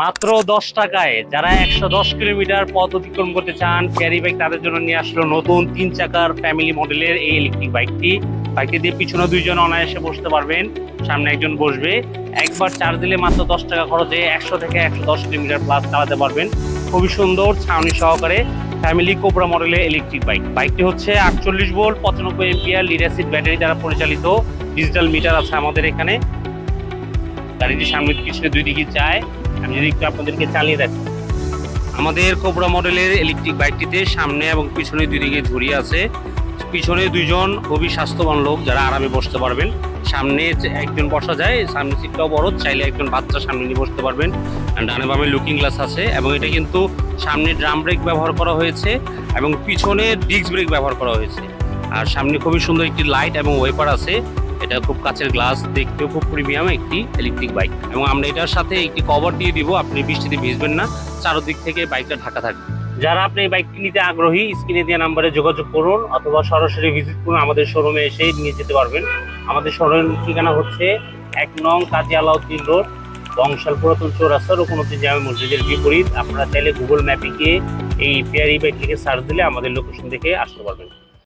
মাত্র 10 টাকায় যারা 110 কিলোমিটার পথ অতিক্রম করতে চান, ক্যারি বাইক তাদের জন্য নিয়ে আসলো নতুন 3 চাকার ফ্যামিলি মডেলের এই ইলেকট্রিক বাইকটি দিয়ে পিছনে 2জন অনায়াসে বসতে পারবেন, সামনে একজন বসবে। একবার চার্জ দিলে মাত্র 10 টাকা খরচে 100 থেকে 110 কিলোমিটার প্লাস চালাতে পারবেন। খুবই সুন্দর ছাউনি সহকারে ফ্যামিলি কোবরা মডেলের ইলেকট্রিক বাইকটি হচ্ছে 48 volt 95 ampere lead acid battery দ্বারা পরিচালিত। ডিজিটাল মিটার আছে আমাদের এখানে। গাড়িটি সামনে পিছনে 2 দিকে চায়। আমি যদি একটু আপনাদেরকে চালিয়ে দেখি, আমাদের কোবরা মডেলের ইলেকট্রিক বাইকটিতে সামনে এবং পিছনে 2 দিকে ঝুড়ি আছে। পিছনে 2জন খুবই স্বাস্থ্যবান লোক যারা আরামে বসতে পারবেন। সামনে একজন বসা যায়, সামনে সিটটাও বড়, চাইলে একজন বাচ্চা সামনে নিয়ে বসতে পারবেন। ডানে বামে লুকিং গ্লাস আছে এবং এটা কিন্তু সামনে ড্রাম ব্রেক ব্যবহার করা হয়েছে এবং পিছনে ডিস্ক ব্রেক ব্যবহার করা হয়েছে। আর সামনে খুবই সুন্দর একটি লাইট এবং ওয়েপার আছে। এটা খুব কাছের গ্লাস, দেখতেও খুব প্রিমিয়াম একটি ইলেকট্রিক বাইক। এবং আমরা এটার সাথে একটি কভার দিয়ে দিব, আপনি বৃষ্টিতে ভিজবেন না, চারদিক থেকে বাইকটা ঢাকা থাকবে। যারা আপনি এই বাইকটি নিতে আগ্রহী, স্ক্রিনে দেওয়া নাম্বারে যোগাযোগ করুন অথবা সরাসরি ভিজিট করুন, আমাদের শোরুমে এসে নিয়ে যেতে পারবেন। আমাদের শোরুম ঠিকানা হচ্ছে 1 নং কাজী আলাউদ্দিন রোড, বংশাল পুরাতন চৌরাস্তা, রুকনুদ্দিন জামে মসজিদের বিপরীত। আপনারা চাইলে গুগল ম্যাপে গিয়ে এই পেয়ারি বাইকটিকে সার্চ দিলে আমাদের লোকেশন দেখে আসতে পারবেন।